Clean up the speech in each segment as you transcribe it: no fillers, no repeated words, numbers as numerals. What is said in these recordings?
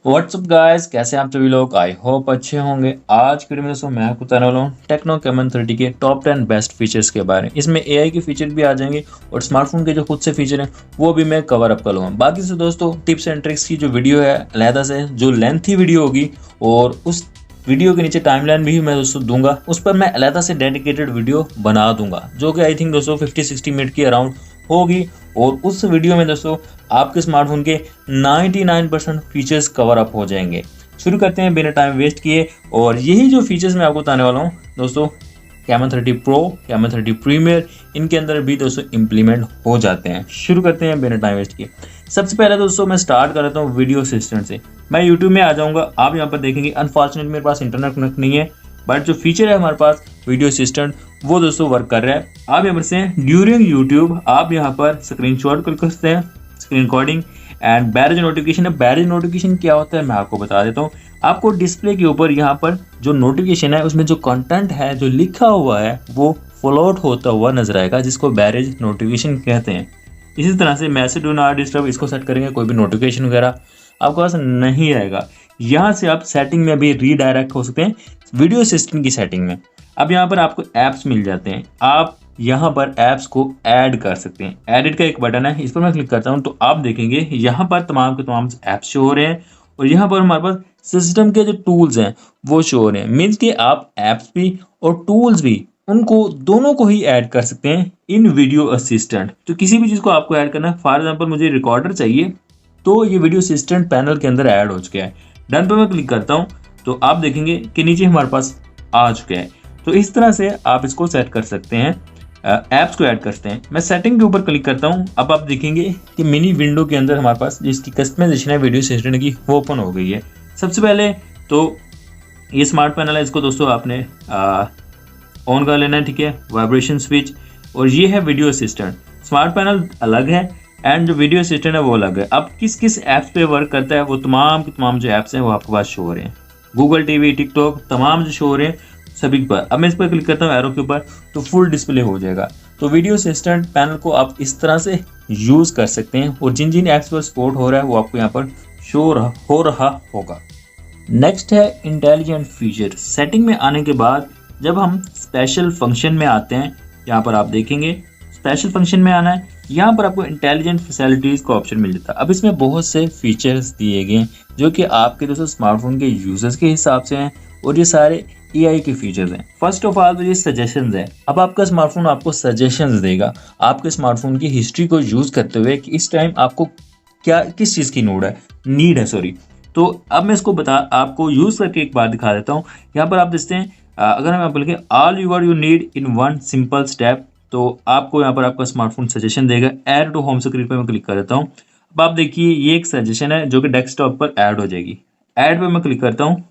WhatsApp guys, कैसे हैं आप सभी लोग। आई होप अच्छे होंगे। आज की वीडियो में दोस्तों मैं आपको बताने वाला हूँ टेक्नो कैमन 30 के टॉप 10 बेस्ट फीचर्स के बारे में। इसमें एआई के फीचर भी आ जाएंगे और स्मार्टफोन के जो खुद से फीचर हैं वो भी मैं कवर अप कर लूँगा। बाकी से दोस्तों टिप्स एंड ट्रिक्स की जो वीडियो है अलहदा से जो लेंथी वीडियो होगी और उस वीडियो के नीचे टाइमलाइन भी मैं दोस्तों दूंगा, उस पर मैं अलहदा से डेडिकेटेड वीडियो बना दूंगा जो कि आई थिंक दोस्तों 50-60 मिनट के अराउंड होगी। और उस वीडियो में दोस्तों आपके स्मार्टफोन के 99% फीचर्स कवर अप हो जाएंगे। शुरू करते हैं बिना टाइम वेस्ट किए। और यही जो फीचर्स मैं आपको बताने वाला हूँ दोस्तों, कैमन 30 प्रो, कैमन 30 प्रीमियर, इनके अंदर भी दोस्तों इम्प्लीमेंट हो जाते हैं। शुरू करते हैं बिना टाइम वेस्ट किए। सबसे पहले दोस्तों मैं स्टार्ट कर लेता हूँ वीडियो असिस्टेंट से। मैं यूट्यूब में आ जाऊँगा, आप यहाँ पर देखेंगे अनफॉर्चुनेट मेरे पास इंटरनेट कनेक्ट नहीं है, बट जो फीचर है हमारे पास वीडियो असिस्टेंट वो दोस्तों वर्क कर रहा है। आप यहाँ पर से ड्यूरिंग यूट्यूब आप यहाँ पर स्क्रीनशॉट कर सकते हैं, screen recording and barrage notification है। बैरेज नोटिफिकेशन क्या होता है मैं आपको बता देता हूँ। आपको डिस्प्ले के ऊपर यहाँ पर जो नोटिफिकेशन है उसमें जो कंटेंट है जो लिखा हुआ है वो फ्लोट होता हुआ नजर आएगा, जिसको बैरेज नोटिफिकेशन कहते हैं। इसी तरह से मैसेज डू नॉट डिस्टर्ब, इसको सेट करेंगे, कोई भी नोटिफिकेशन वगैरह आपके पास नहीं आएगा। यहाँ से आप सेटिंग में भी रीडायरेक्ट हो सकते हैं वीडियो असिस्टेंट की सेटिंग में। अब यहाँ पर आपको ऐप्स मिल जाते हैं, आप यहाँ पर ऐप्स को ऐड कर सकते हैं। एडिट का एक बटन है, इस पर मैं क्लिक करता हूँ तो आप देखेंगे यहाँ पर तमाम के तमाम ऐप्स शो हो रहे हैं और यहाँ पर हमारे पास सिस्टम के जो टूल्स हैं वो शो हो रहे हैं। मीन्स कि आप ऐप्स भी और टूल्स भी उनको दोनों को ही ऐड कर सकते हैं इन वीडियो असिस्टेंट। तो किसी भी चीज़ को आपको ऐड करना है, फॉर एग्जाम्पल मुझे रिकॉर्डर चाहिए तो ये वीडियो असिस्टेंट पैनल के अंदर ऐड हो चुका है। डन पे मैं क्लिक करता हूँ तो आप देखेंगे कि नीचे हमारे पास आ चुका है। तो इस तरह से आप इसको सेट कर सकते हैं, ऐप्स को ऐड करते हैं। मैं सेटिंग के ऊपर क्लिक करता हूँ, अब आप देखेंगे कि मिनी विंडो के अंदर हमारे पास जिसकी कस्टमाइजेशन है वीडियो असिस्टेंट की वो ओपन हो गई है। सबसे पहले तो ये स्मार्ट पैनल है, इसको दोस्तों आपने ऑन कर लेना है, ठीक है, वाइब्रेशन स्विच। और ये है वीडियो असिस्टेंट। स्मार्ट पैनल अलग है एंड जो वीडियो असिस्टेंट है वो अलग है। अब किस किस ऐप्स पे वर्क करता है वो तमाम के तमाम जो ऐप्स हैं वो आपके पास शो हो रहे हैं। गूगल टीवी, टिकटॉक, तमाम जो शो हो रहे हैं सभी पर। अब मैं इस पर क्लिक करता हूँ एरो के ऊपर तो फुल डिस्प्ले हो जाएगा। तो वीडियो असिस्टेंट पैनल को आप इस तरह से यूज़ कर सकते हैं और जिन जिन ऐप्स पर सपोर्ट हो रहा है वो आपको यहाँ पर शो हो रहा होगा। नेक्स्ट है इंटेलिजेंट फीचर। सेटिंग में आने के बाद जब हम स्पेशल फंक्शन में आते हैं, यहाँ पर आप देखेंगे स्पेशल फंक्शन में आना है, यहाँ पर आपको इंटेलिजेंट फैसिलिटीज़ का ऑप्शन मिल जाता है। अब इसमें बहुत से फीचर्स दिए गए हैं जो कि आपके दोस्तों स्मार्टफोन के यूजर्स के हिसाब से हैं और ये सारे एआई के फीचर्स हैं। फर्स्ट ऑफ ऑल तो ये सजेशंस है। अब आपका स्मार्टफोन आपको सजेशंस देगा आपके स्मार्टफोन की हिस्ट्री को यूज़ करते हुए कि इस टाइम आपको क्या किस चीज़ की नीड है सॉरी। तो अब मैं इसको आपको यूज़ करके एक बार दिखा देता हूँ। यहाँ पर आप देखते हैं अगर हम यहाँ पर लिखें all you need in one simple step, तो आपको यहाँ पर आपका स्मार्टफोन सजेशन देगा। ऐड टू होम स्क्रीन पर मैं क्लिक कर देता हूँ। अब आप देखिए ये एक सजेशन है जो कि डेस्कटॉप पर ऐड हो जाएगी। ऐड पे मैं क्लिक करता हूँ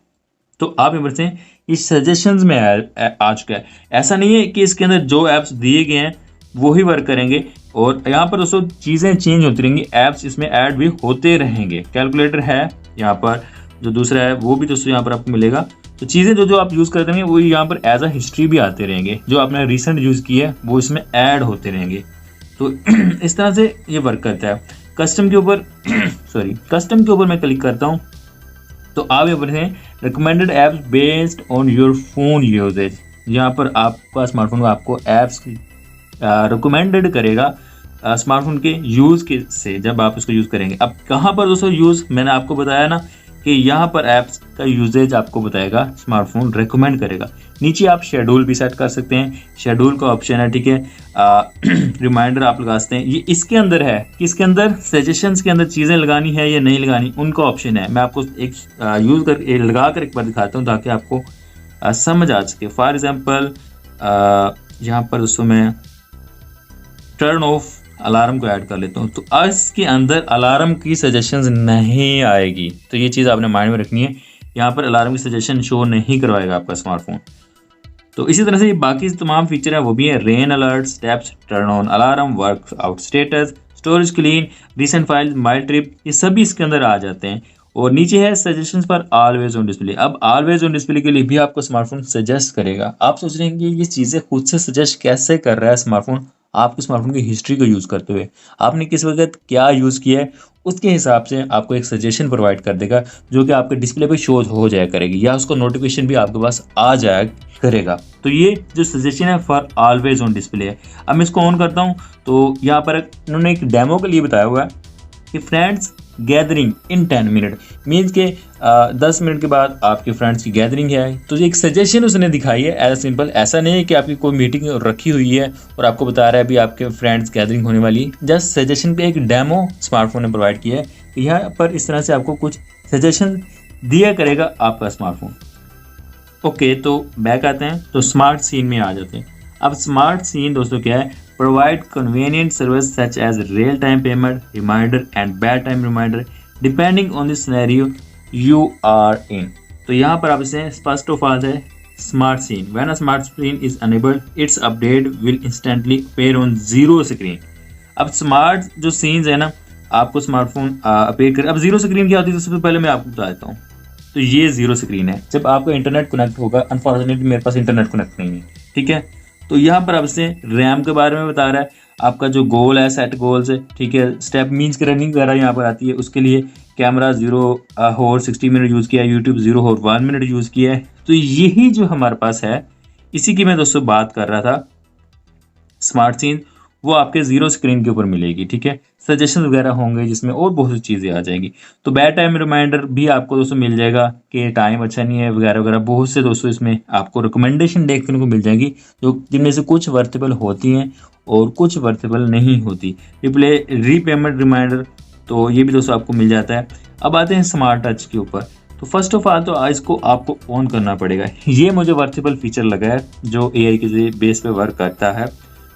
तो आप यहाँ पर से इस सजेशंस में आ चुका है। ऐसा नहीं है कि इसके अंदर जो ऐप्स दिए गए हैं वो ही वर्क करेंगे, और यहाँ पर दोस्तों चीज़ें चेंज होती रहेंगी, ऐप्स इसमें ऐड भी होते रहेंगे। कैलकुलेटर है यहाँ पर, जो दूसरा है वो भी दोस्तों यहाँ पर आपको मिलेगा। तो चीज़ें जो जो आप यूज़ करते रहेंगे वो यहाँ पर एज अ हिस्ट्री भी आते रहेंगे, जो आपने रिसेंट यूज़ की है वो इसमें ऐड होते रहेंगे। तो इस तरह से ये वर्क करता है। कस्टम के ऊपर कस्टम के ऊपर मैं क्लिक करता हूँ तो आप यहाँ पर हैं recommended apps based on your phone usages. यहाँ पर आपका स्मार्टफोन आपको ऐप्स रिकमेंडेड करेगा स्मार्टफोन के यूज़ के से जब आप इसको यूज़ करेंगे। अब कहाँ पर दोस्तों यूज़, मैंने आपको बताया ना कि यहाँ पर ऐप्स का यूजेज आपको बताएगा, स्मार्टफोन रेकमेंड करेगा। नीचे आप शेड्यूल भी सेट कर सकते हैं, शेड्यूल का ऑप्शन है, ठीक है। रिमाइंडर आप लगा सकते हैं, ये इसके अंदर है कि इसके अंदर सजेशंस के अंदर चीज़ें लगानी है या नहीं लगानी उनका ऑप्शन है। मैं आपको एक यूज़ कर लगा कर एक बार दिखाता हूँ ताकि आपको समझ आ सके। फॉर एग्जाम्पल यहाँ पर दोस्तों मैं टर्न ऑफ अलार्म को ऐड कर लेता हूँ तो इसके अंदर अलार्म की सजेशंस नहीं आएगी, तो ये चीज़ आपने माइंड में रखनी है। यहाँ पर अलार्म की सजेशन शो नहीं करवाएगा आपका स्मार्टफोन। तो इसी तरह से बाकी तमाम फीचर है वो भी है, rain alert, steps, turn on alarm, work out status, storage clean, recent file, my trip, ये सभी इसके अंदर आ जाते हैं। और नीचे है सजेशंस पर ऑलवेज ऑन डिस्प्ले। अब ऑलवेज ऑन डिस्प्ले के लिए भी आपको स्मार्टफोन सजेस्ट करेगा। आप सोच रहे हैं कि ये चीज़ें खुद से सजेस्ट कैसे कर रहा है स्मार्टफोन, आपके स्मार्टफोन की हिस्ट्री को यूज़ करते हुए आपने किस वक्त क्या यूज़ किया है उसके हिसाब से आपको एक सजेशन प्रोवाइड कर देगा जो कि आपके डिस्प्ले पे शो हो जाया करेगी या उसको नोटिफिकेशन भी आपके पास आ जाया करेगा। तो ये जो सजेशन है फॉर ऑलवेज ऑन डिस्प्ले है। अब मैं इसको ऑन करता हूँ तो यहाँ पर इन्होंने एक डेमो के लिए बताया हुआ है कि फ्रेंड्स गैदरिंग इन 10 मिनट, मीन्स के 10 मिनट के बाद आपके फ्रेंड्स की गैदरिंग है। तो ये एक सजेशन उसने दिखाई है एज सिंपल, ऐसा नहीं है कि आपकी कोई मीटिंग रखी हुई है और आपको बता रहा है अभी आपके फ्रेंड्स गैदरिंग होने वाली है। जस्ट सजेशन पे एक डेमो स्मार्टफोन ने प्रोवाइड किया है कि यहाँ पर इस तरह से आपको कुछ सजेशन दिया करेगा आपका स्मार्टफोन। ओके, तो बैक आते हैं तो स्मार्ट सीन में आ जाते हैं। अब स्मार्ट सीन दोस्तों क्या है, provide convenient service such as real time payment, reminder and bad time reminder depending on the scenario you are in. तो यहाँ पर आप इसे फर्स्ट ऑफ ऑल है smart scene, when a smart screen is enabled its update will instantly appear on zero screen. अब smart जो scenes है ना, आपको स्मार्टफोन अपीयर कर। अब जीरो स्क्रीन क्या होती है, तो सबसे पहले मैं आपको बता देता हूँ। तो ये जीरो स्क्रीन है जब आपका इंटरनेट कनेक्ट होगा। अनफॉर्चुनेटली मेरे पास इंटरनेट कनेक्ट नहीं है, ठीक है। तो यहाँ पर आपसे रैम के बारे में बता रहा है, आपका जो गोल है, सेट गोल्स है, ठीक है। स्टेप मीन्स की रनिंग वगैरह यहाँ पर आती है। उसके लिए कैमरा 0 होर 60 मिनट यूज़ किया है, यूट्यूब 0 होर 1 मिनट यूज़ किया है। तो यही जो हमारे पास है, इसी की मैं दोस्तों बात कर रहा था। स्मार्ट सीन वो आपके जीरो स्क्रीन के ऊपर मिलेगी, ठीक है। सजेशन वगैरह होंगे जिसमें और बहुत सी चीज़ें आ जाएंगी। तो बैड टाइम रिमाइंडर भी आपको दोस्तों मिल जाएगा कि टाइम अच्छा नहीं है वगैरह वगैरह। बहुत से दोस्तों इसमें आपको रिकमेंडेशन देखने को मिल जाएगी जो जिनमें से कुछ वर्थेबल होती हैं और कुछ वर्थेबल नहीं होती। रिप्ले रीपेमेंट रिमाइंडर, तो ये भी दोस्तों आपको मिल जाता है। अब आते हैं स्मार्ट टच के ऊपर। तो फर्स्ट ऑफ ऑल तो इसको आपको ऑन करना पड़ेगा। ये मुझे वर्थेबल फीचर लगा है जो AI के बेस पे वर्क करता है।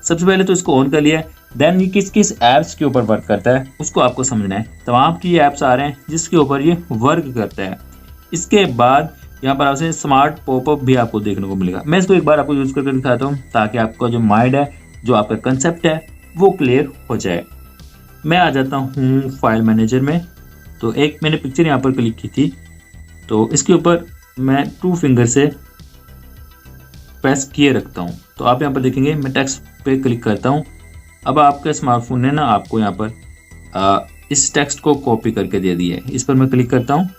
सबसे पहले तो इसको ऑन कर लिया है, देन ये किस किस ऐप्स के ऊपर वर्क करता है उसको आपको समझना है। तमाम की ऐप्स आ रहे हैं जिसके ऊपर ये वर्क करता है। इसके बाद यहाँ पर आपसे स्मार्ट पॉपअप भी आपको देखने को मिलेगा। मैं इसको एक बार आपको यूज़ करके दिखाता हूँ ताकि आपका जो माइंड है, जो आपका कंसेप्ट है, वो क्लियर हो जाए। मैं आ जाता हूँ फाइल मैनेजर में। तो एक मैंने पिक्चर यहाँ पर क्लिक की थी, तो इसके ऊपर मैं 2 फिंगर से प्रेस किए रखता हूँ। तो आप यहाँ पर देखेंगे मैं टेक्स्ट पे क्लिक करता हूँ। अब आपके स्मार्टफोन ने ना आपको यहाँ पर इस टेक्स्ट को कॉपी करके दे दिया है। इस पर मैं क्लिक करता हूँ,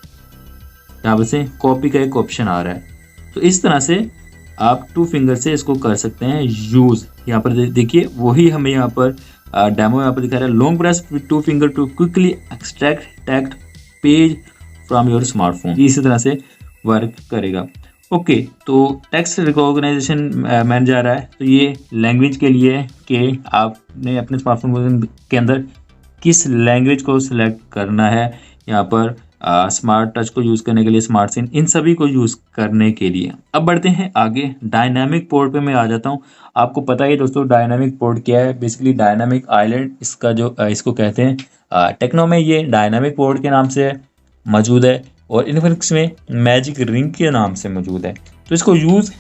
यहाँ पर से कॉपी का एक ऑप्शन आ रहा है। तो इस तरह से आप 2 फिंगर से इसको कर सकते हैं यूज़। यहाँ पर देखिए वही हमें यहाँ पर डेमो यहाँ पर दिखा रहा है। Long press with 2 finger to quickly extract text page from your smartphone. इसी तरह से वर्क करेगा। ओके, तो टेक्स्ट रिकॉग्नाइजेशन मैन जा रहा है। तो ये लैंग्वेज के लिए है कि आपने अपने स्मार्टफोन के अंदर किस लैंग्वेज को सिलेक्ट करना है। यहाँ पर स्मार्ट टच को यूज़ करने के लिए, स्मार्ट सीन, इन सभी को यूज़ करने के लिए। अब बढ़ते हैं आगे, डायनामिक पोर्ट पे मैं आ जाता हूँ। आपको पता ही दोस्तों डायनामिक पोर्ट क्या है। बेसिकली डायनामिक आइलैंड इसका जो इसको कहते हैं। टेक्नो में ये डायनामिक पोर्ट के नाम से मौजूद है और इन्फिनिक्स में मैजिक रिंग के नाम से मौजूद है। तो इसको यूज़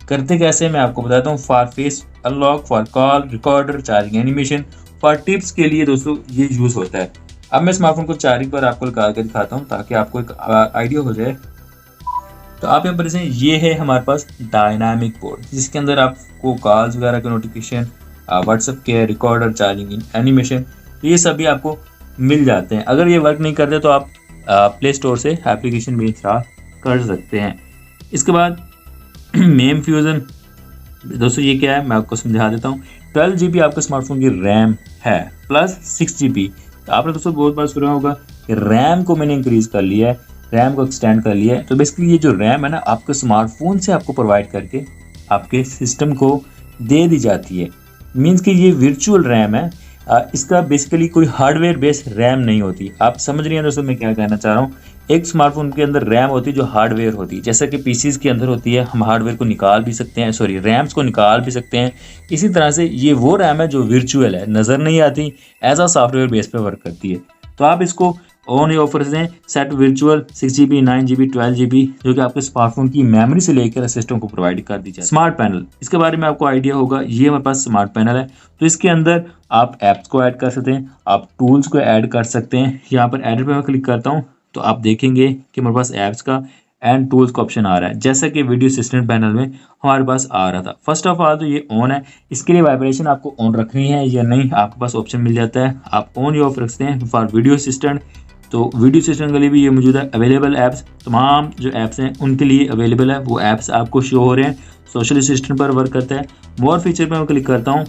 करते कैसे मैं आपको बताता हूँ। For face unlock, for call recorder, charging animation, for tips के लिए दोस्तों ये यूज़ होता है। अब मैं स्मार्टफोन को चार्जिंग पर आपको लगा के दिखाता हूँ ताकि आपको एक आइडिया हो जाए। तो आप यहाँ पर जैसे ये है हमारे पास डायनामिक पोर्ट, जिसके अंदर आपको कॉल्स वगैरह के नोटिफिकेशन, व्हाट्सएप के, रिकॉर्डर, चार्जिंग एनिमेशन, ये सभी आपको मिल जाते हैं। अगर ये वर्क नहीं करते तो आप प्ले स्टोर से एप्लीकेशन भी इंस्टॉल कर सकते हैं। इसके बाद मेम फ्यूज़न दोस्तों ये क्या है मैं आपको समझा देता हूँ। 12 GB आपके स्मार्टफोन की रैम है प्लस 6 GB। तो आपने दोस्तों बहुत बार सुना होगा कि रैम को मैंने इंक्रीज़ कर लिया है, रैम को एक्सटेंड कर लिया है। तो बेसिकली ये जो रैम है ना आपके स्मार्टफोन से आपको प्रोवाइड करके आपके सिस्टम को दे दी जाती है। मीन्स कि ये वर्चुअल रैम है। इसका बेसिकली कोई हार्डवेयर बेस्ड रैम नहीं होती। आप समझ रहे हैं दोस्तों मैं क्या कहना चाह रहा हूँ। एक स्मार्टफोन के अंदर रैम होती है जो हार्डवेयर होती है, जैसा कि पीसीज के अंदर होती है। हम हार्डवेयर को निकाल भी सकते हैं, सॉरी रैम्स को निकाल भी सकते हैं। इसी तरह से ये वो रैम है जो वर्चुअल है, नज़र नहीं आती, एज आ सॉफ्टवेयर बेस पे वर्क करती है। तो आप इसको ऑन ही ऑफर दें, set virtual 6 GB, 9 GB, 12 GB, जो कि आपके स्मार्टफोन की मेमोरी से लेकर सिस्टम को प्रोवाइड कर दी जाए। स्मार्ट पैनल, इसके बारे में आपको आइडिया होगा। ये हमारे पास स्मार्ट पैनल है। तो इसके अंदर आप ऐप्स को ऐड कर सकते हैं, आप टूल्स को ऐड कर सकते हैं। यहाँ पर एडिट पे मैं क्लिक करता हूँ तो आप देखेंगे कि मेरे पास ऐप्स का एंड टूल्स का ऑप्शन आ रहा है, जैसा कि वीडियो असिस्टेंट पैनल में हमारे पास आ रहा था। फर्स्ट ऑफ ऑल तो ये ऑन है, इसके लिए वाइब्रेशन आपको ऑन रखनी है या नहीं, आपके पास ऑप्शन मिल जाता है, आप ऑन या ऑफ रखते हैं फॉर वीडियो असिस्टेंट। तो वीडियो असिस्टेंट के लिए भी ये मौजूद है। अवेलेबल ऐप्स, तमाम जो ऐप्स हैं उनके लिए अवेलेबल है, वो ऐप्स आपको शो हो रहे हैं। सोशल असिस्टेंट पर वर्क करता है। मोर फीचर पर मैं क्लिक करता हूँ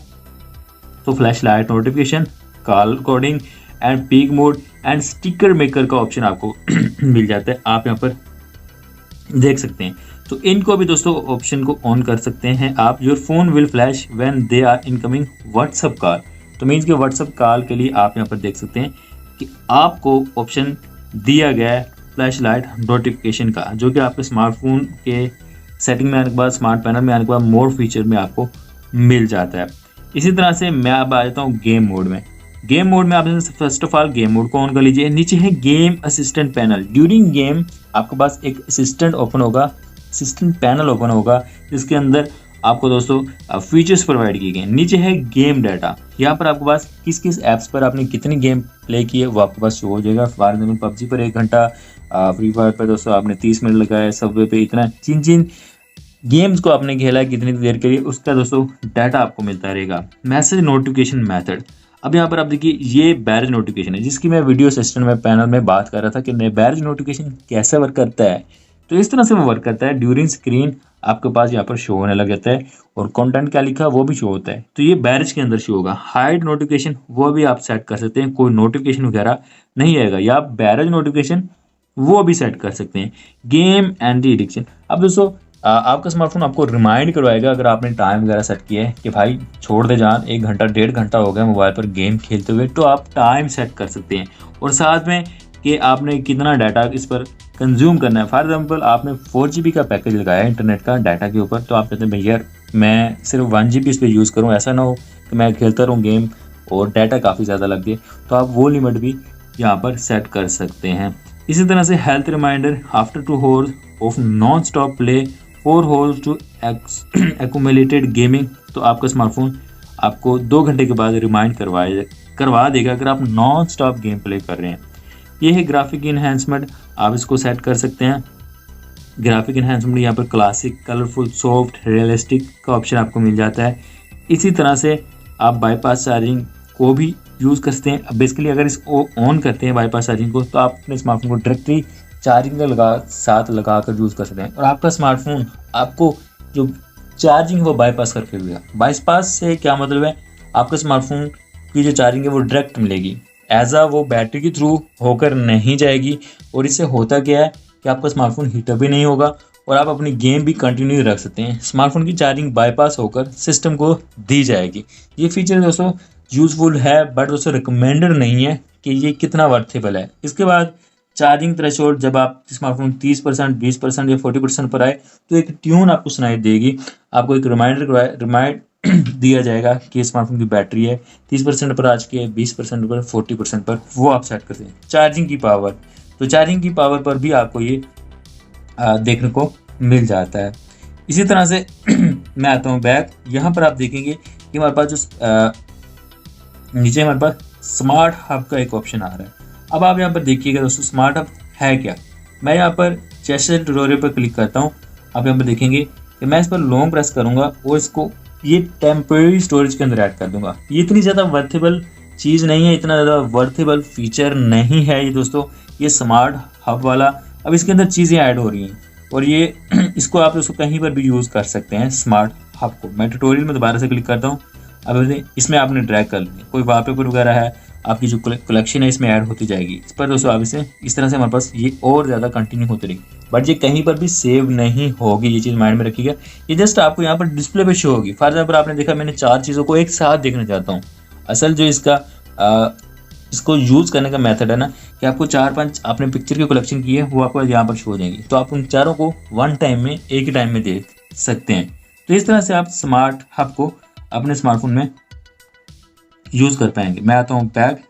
तो flash light notification, call recording and peak mode and sticker maker का ऑप्शन आपको मिल जाता है, आप यहाँ पर देख सकते हैं। तो इनको भी दोस्तों ऑप्शन को ऑन कर सकते हैं आप। Your phone will flash when they are incoming WhatsApp call. तो मीन्स के व्हाट्सएप कॉल के लिए आप यहाँ पर देख सकते हैं कि आपको ऑप्शन दिया गया है फ्लैश लाइट नोटिफिकेशन का, जो कि आपके स्मार्टफोन के सेटिंग में आने के बाद, स्मार्ट पैनल में आने के बाद मोर फीचर में आपको मिल जाता है। इसी तरह से मैं अब आ जाता हूँ गेम मोड में। गेम मोड में आप first of all game mode को ऑन कर लीजिए। नीचे है game assistant panel. During game आपके पास एक असिस्टेंट ओपन होगा, असिस्टेंट पैनल ओपन होगा, जिसके अंदर आपको दोस्तों फीचर्स प्रोवाइड किए गए। नीचे है गेम डाटा, यहाँ पर आपके पास किस किस ऐप्स पर आपने कितनी गेम प्ले की है वो आपके पास शो हो जाएगा। फॉर एग्जाम्पल पबजी पर 1 घंटा, फ्री फायर पर दोस्तों आपने 30 मिनट लगाया, सबवे पे इतना, जिन जिन गेम्स को आपने खेला कितनी देर के लिए, उसका दोस्तों डाटा आपको मिलता रहेगा। मैसेज नोटिफिकेशन मेथड, अब यहाँ पर आप देखिए ये बैरेज नोटिफिकेशन है, जिसकी मैं वीडियो असिस्टेंट में पैनल में बात कर रहा था कि बैरेज नोटिफिकेशन कैसे वर्क करता है। तो इस तरह से वो वर्क करता है, ड्यूरिंग स्क्रीन आपके पास यहाँ पर शो होने लग जाता है और कंटेंट क्या लिखा वो भी शो होता है। तो ये बैरेज के अंदर शो होगा। हाइड नोटिफिकेशन वो भी आप सेट कर सकते हैं, कोई नोटिफिकेशन वगैरह नहीं आएगा, या आप बैरेज नोटिफिकेशन वो भी सेट कर सकते हैं। गेम एंटी एडिक्शन, अब दोस्तों आपका स्मार्टफोन आपको रिमाइंड करवाएगा अगर आपने टाइम वगैरह सेट किया है कि भाई छोड़ दे जान, 1 घंटा 1.5 घंटा हो गया मोबाइल पर गेम खेलते हुए, तो आप टाइम सेट कर सकते हैं। और साथ में कि आपने कितना डाटा इस पर कंज्यूम करना है। फॉर एग्जांपल आपने 4 GB का पैकेज लगाया है इंटरनेट का डाटा के ऊपर, तो आप कहते हैं भैया मैं सिर्फ 1 GB इस पर यूज़ करूँ, ऐसा ना हो कि मैं खेलता रहूँ गेम और डाटा काफ़ी ज़्यादा लग गए, तो आप वो लिमिट भी यहाँ पर सेट कर सकते हैं। इसी तरह से health reminder, after 2 hours of non stop play, 4 hours to accumulated gaming, तो आपका स्मार्टफोन आपको 2 घंटे के बाद रिमाइंड करवा देगा अगर आप नॉन स्टॉप गेम प्ले कर रहे हैं। ये है ग्राफिक इन्हेंसमेंट, आप इसको सेट कर सकते हैं। ग्राफिक इन्हेंसमेंट यहाँ पर क्लासिक, कलरफुल, सॉफ्ट, रियलिस्टिक का ऑप्शन आपको मिल जाता है। इसी तरह से आप बाईपास चार्जिंग को भी यूज़ कर सकते हैं। बेसिकली अगर इसको ऑन करते हैं बाईपास चार्जिंग को, तो आप अपने स्मार्टफोन को डायरेक्टली चार्जिंग का साथ लगा कर यूज़ कर सकते हैं और आपका स्मार्टफोन आपको जो चार्जिंग है वो बाईपास करके देगा। बाईपास से क्या मतलब है, आपका स्मार्टफोन की जो चार्जिंग है वो डायरेक्ट मिलेगी, वो बैटरी के थ्रू होकर नहीं जाएगी। और इससे होता क्या है कि आपका स्मार्टफोन हीटर भी नहीं होगा और आप अपनी गेम भी कंटिन्यू रख सकते हैं। स्मार्टफोन की चार्जिंग बाईपास होकर सिस्टम को दी जाएगी। ये फीचर दोस्तों यूज़फुल है, बट दोस्तों रिकमेंडेड नहीं है कि ये कितना वर्थेबल है। इसके बाद चार्जिंग थ्रेशोल्ड, जब आप स्मार्टफोन 30%, 20% या 40% पर आए तो एक ट्यून आपको सुनाई देगी, आपको एक रिमाइंड दिया जाएगा कि स्मार्टफोन की बैटरी है 30% पर आ चुकी है, 20% पर, 40% पर, वो आप सेट करते हैं। चार्जिंग की पावर, तो चार्जिंग की पावर पर भी आपको ये देखने को मिल जाता है। इसी तरह से मैं आता हूँ बैक, यहाँ पर आप देखेंगे कि हमारे पास जो नीचे हमारे पास स्मार्ट हब का एक ऑप्शन आ रहा है। अब आप यहाँ पर देखिएगा दोस्तों स्मार्ट हब है क्या। मैं यहाँ पर चेस्ट ट्यूटोरियल पर क्लिक करता हूँ। आप यहाँ पर देखेंगे कि मैं इस पर लॉन्ग प्रेस करूँगा और इसको ये टेम्परेरी स्टोरेज के अंदर ऐड कर दूंगा। ये इतनी ज़्यादा वर्थेबल चीज़ नहीं है, इतना ज़्यादा वर्थेबल फीचर नहीं है ये दोस्तों, ये स्मार्ट हब वाला। अब इसके अंदर चीज़ें ऐड हो रही हैं और ये इसको आप दोस्तों कहीं पर भी यूज़ कर सकते हैं स्मार्ट हब को। मैं ट्यूटोरियल में दोबारा से क्लिक करता हूँ। अब इसमें आपने ड्रैग कर लिया, कोई वॉलपेपर वगैरह है, आपकी जो कलेक्शन है इसमें ऐड होती जाएगी। इस पर दोस्तों आप इसे इस तरह से हमारे पास ये और ज़्यादा कंटिन्यू होती रहेगी, बट ये कहीं पर भी सेव नहीं होगी, ये चीज़ माइंड में रखिएगा। ये जस्ट आपको यहाँ पर डिस्प्ले पे शो होगी। फॉर एग्जाम्पल आपने देखा मैंने 4 चीज़ों को एक साथ देखना चाहता हूँ। असल जो इसका इसको यूज़ करने का मेथड है ना कि आपको 4-5 आपने पिक्चर की कलेक्शन की है वो आपको यहाँ पर शो हो जाएंगी, तो आप उन चारों को वन टाइम में एक ही टाइम में देख सकते हैं। तो इस तरह से आप स्मार्ट हब को अपने स्मार्टफोन में यूज़ कर पाएंगे। मैं आता हूँ बैक।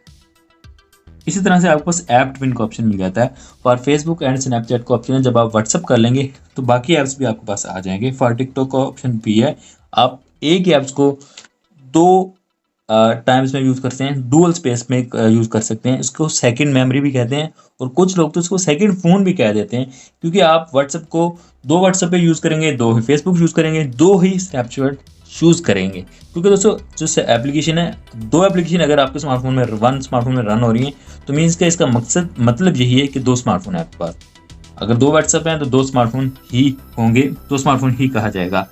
इसी तरह से आपके पास ऐप ट्विन का ऑप्शन मिल जाता है। फॉर फेसबुक एंड स्नैपचैट का ऑप्शन है, जब आप व्हाट्सअप कर लेंगे तो बाकी ऐप्स भी आपके पास आ जाएंगे। फॉर टिकटॉक का ऑप्शन भी है, आप एक ही ऐप्स को 2 टाइम्स में यूज़ करते हैं, डुअल स्पेस में यूज़ कर सकते हैं, इसको सेकंड मेमोरी भी कहते हैं और कुछ लोग तो इसको सेकंड फ़ोन भी कह देते हैं, क्योंकि आप व्हाट्सएप को 2 व्हाट्सएप पे यूज़ करेंगे, 2 ही फेसबुक यूज़ करेंगे, 2 ही स्नैपचैट यूज़ करेंगे। क्योंकि दोस्तों जो एप्लीकेशन है, 2 एप्लीकेशन अगर आपके स्मार्टफोन में 1 स्मार्टफोन में रन हो रही हैं, तो मीन्स का इसका मतलब यही है कि 2 स्मार्टफोन है आपके पास। अगर 2 व्हाट्सएप हैं तो 2 स्मार्टफोन ही होंगे, 2 स्मार्टफोन ही कहा जाएगा।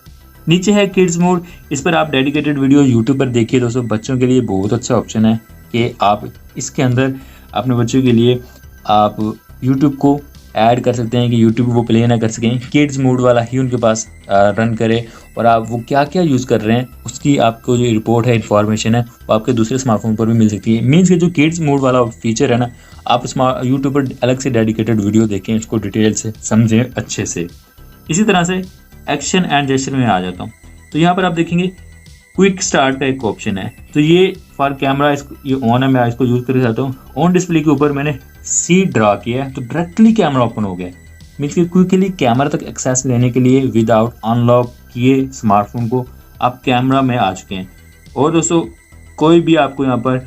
नीचे है किड्स मोड, इस पर आप डेडिकेटेड वीडियो यूट्यूब पर देखिए दोस्तों, बच्चों के लिए बहुत अच्छा ऑप्शन है कि आप इसके अंदर अपने बच्चों के लिए आप यूट्यूब को ऐड कर सकते हैं कि यूट्यूब वो प्ले ना कर सकें, किड्स मोड वाला ही उनके पास रन करे और आप वो क्या क्या यूज़ कर रहे हैं उसकी आपको जो रिपोर्ट है, इन्फॉर्मेशन है, वो आपके दूसरे स्मार्टफोन पर भी मिल सकती है। मीन्स कि जो किड्स मोड वाला फीचर है ना, आप यूट्यूब पर अलग से डेडिकेटेड वीडियो देखें, इसको डिटेल से समझें अच्छे से। इसी तरह से एक्शन एंड जेस्चर में आ जाता हूँ, तो यहाँ पर आप देखेंगे क्विक स्टार्ट का एक ऑप्शन है, तो ये फॉर कैमरा ये ऑन है, मैं इसको यूज़ करके जाता हूँ। ऑन डिस्प्ले के ऊपर मैंने सी ड्रा किया है तो डायरेक्टली कैमरा ओपन हो गया, मीन्स कि क्विकली कैमरा तक एक्सेस लेने के लिए विदाउट अनलॉक किए स्मार्टफोन को आप कैमरा में आ चुके हैं। और दोस्तों कोई भी आपको यहाँ पर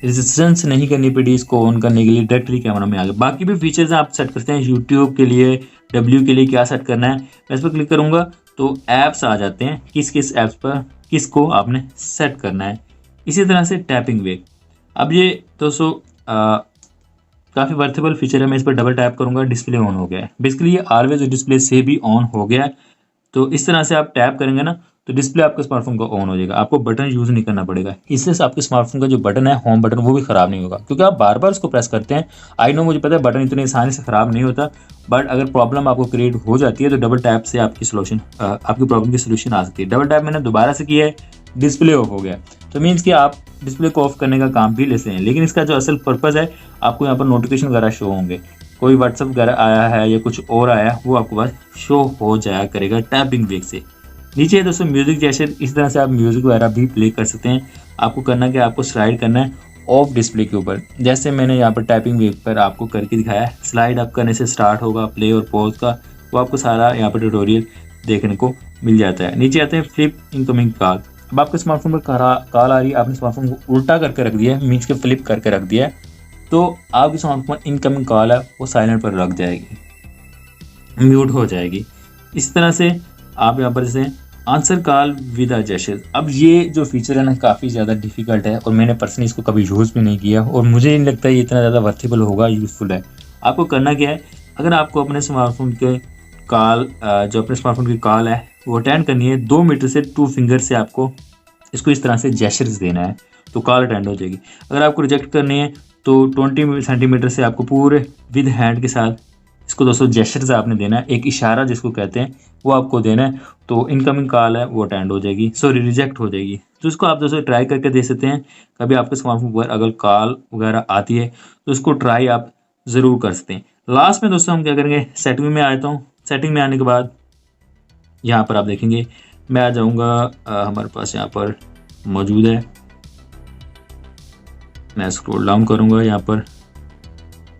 रेजिस्टेंस नहीं करनी पड़ी इसको ऑन करने के लिए, डायरेक्टली कैमरा में आ गया। बाकी भी फीचर्स आप सेट करते हैं, यूट्यूब के लिए, डब्ल्यू के लिए क्या सेट करना है, मैं इस पर क्लिक करूँगा तो ऐप्स आ जाते हैं, किस किस ऐप्स पर किसको आपने सेट करना है। इसी तरह से टैपिंग वेग, अब ये दोस्तों काफ़ी वर्थेबल फीचर है, मैं इस पर डबल टैप करूँगा, डिस्प्ले ऑन हो गया है। बेसिकली ये ऑलवेज डिस्प्ले से भी ऑन हो गया है, तो इस तरह से आप टैप करेंगे ना तो डिस्प्ले आपके स्मार्टफोन का ऑन हो जाएगा, आपको बटन यूज़ नहीं करना पड़ेगा। इससे आपके स्मार्टफोन का जो बटन है, होम बटन, वो भी ख़राब नहीं होगा, क्योंकि आप बार बार उसको प्रेस करते हैं। आई नो, मुझे पता है बटन इतनी आसानी से ख़राब नहीं होता, बट अगर प्रॉब्लम आपको क्रिएट हो जाती है तो डबल टैप से आपकी प्रॉब्लम की सोल्यूशन आ सकती है। डबल टैप मैंने दोबारा से किया है, डिस्प्ले ऑफ हो गया, तो मीन्स कि आप डिस्प्ले को ऑफ करने का काम भी लेते हैं, लेकिन इसका जो असल पर्पज़ है, आपको यहाँ पर नोटिफिकेशन वगैरह शो होंगे, कोई व्हाट्सअप वगैरह आया है या कुछ और आया है, वो आपके पास शो हो जाया करेगा टैपिंग वेग से। नीचे दोस्तों म्यूजिक जैसे, इस तरह से आप म्यूजिक वगैरह भी प्ले कर सकते हैं। आपको करना क्या, आपको स्लाइड करना है ऑफ डिस्प्ले के ऊपर, जैसे मैंने यहाँ पर टैपिंग वेग पर आपको करके दिखाया है। स्लाइड अप करने से स्टार्ट होगा प्ले और पॉज का, वो आपको सारा यहाँ पर ट्यूटोरियल देखने को मिल जाता है। नीचे आते हैं फ्लिप इनकमिंग कॉल, अब आपके स्मार्टफोन पर कॉल आ रही है, आपने स्मार्टफोन को उल्टा करके रख दिया है, मीन्स के फ्लिप करके रख दिया है, तो आपके स्मार्टफोन इनकमिंग कॉल है वो साइलेंट पर रख जाएगी, म्यूट हो जाएगी। इस तरह से आप यहाँ पर जैसे आंसर कॉल विद जेस्चर, अब ये जो फीचर है ना काफ़ी ज़्यादा डिफिकल्ट है और मैंने पर्सनली इसको कभी यूज़ भी नहीं किया और मुझे नहीं लगता ये इतना ज़्यादा वर्थेबल होगा, यूज़फुल है। आपको करना क्या है, अगर आपको अपने स्मार्टफोन के कॉल जो अपने स्मार्टफोन की कॉल है वो अटेंड करनी है, 2 मीटर से 2 फिंगर से आपको इसको इस तरह से जेस्चर्स देना है तो कॉल अटेंड हो जाएगी। अगर आपको रिजेक्ट करनी है तो 20 सेंटीमीटर से आपको पूरे विद हैंड के साथ इसको दोस्तों जेस्चर्स आपने देना है, एक इशारा जिसको कहते हैं वो आपको देना है, तो इनकमिंग कॉल है वो अटेंड हो जाएगी, सॉरी रिजेक्ट हो जाएगी। तो इसको आप दोस्तों ट्राई करके दे सकते हैं, कभी आपके स्मार्टफोन पर अगर कॉल वगैरह आती है तो इसको ट्राई आप ज़रूर कर सकते हैं। लास्ट में दोस्तों हम क्या करेंगे, सेटिंग में आता हूँ। सेटिंग में आने के बाद यहाँ पर आप देखेंगे मैं आ जाऊँगा, हमारे पास यहाँ पर मौजूद है, मैं स्क्रॉल डाउन करूँगा, यहाँ पर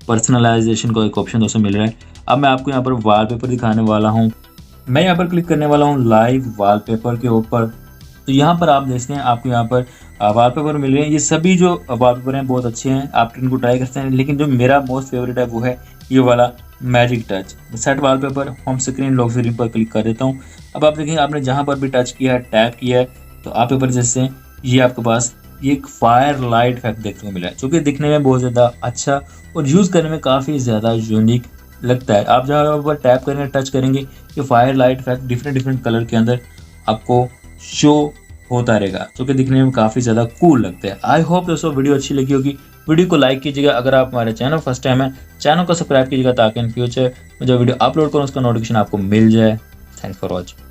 पर्सनलाइजेशन का एक ऑप्शन दोस्तों मिल रहा है। अब मैं आपको यहाँ पर वॉलपेपर दिखाने वाला हूँ, मैं यहाँ पर क्लिक करने वाला हूँ लाइव वॉलपेपर के ऊपर। तो यहाँ पर आप देखते हैं आपको यहाँ पर वॉलपेपर मिल रहे हैं, ये सभी जो वॉलपेपर हैं बहुत अच्छे हैं, आप इनको ट्राई करते हैं, लेकिन जो मेरा मोस्ट फेवरेट है वो है ये वाला magic touch set wallpaper. Home screen lock screen पर क्लिक कर देता हूँ। अब आप देखेंगे आपने जहाँ पर भी टच किया है, टैप किया है, तो आप ऊपर जैसे ये आपके पास ये एक फायर लाइट इफेक्ट देखने को मिला है, जो कि दिखने में बहुत ज़्यादा अच्छा और यूज़ करने में काफ़ी ज़्यादा यूनिक लगता है। आप जहाँ पर टैप करेंगे, टच करेंगे, ये fire light effect different colour के अंदर आपको शो होता रहेगा, जो कि दिखने में काफ़ी ज़्यादा कूल लगता है। आई होप दोस्तों वीडियो अच्छी लगी होगी। वीडियो को लाइक कीजिएगा, अगर आप हमारे चैनल फर्स्ट टाइम है चैनल को सब्सक्राइब कीजिएगा ताकि इन फ्यूचर में जो वीडियो अपलोड करूँ उसका नोटिफिकेशन आपको मिल जाए। Thanks for watching.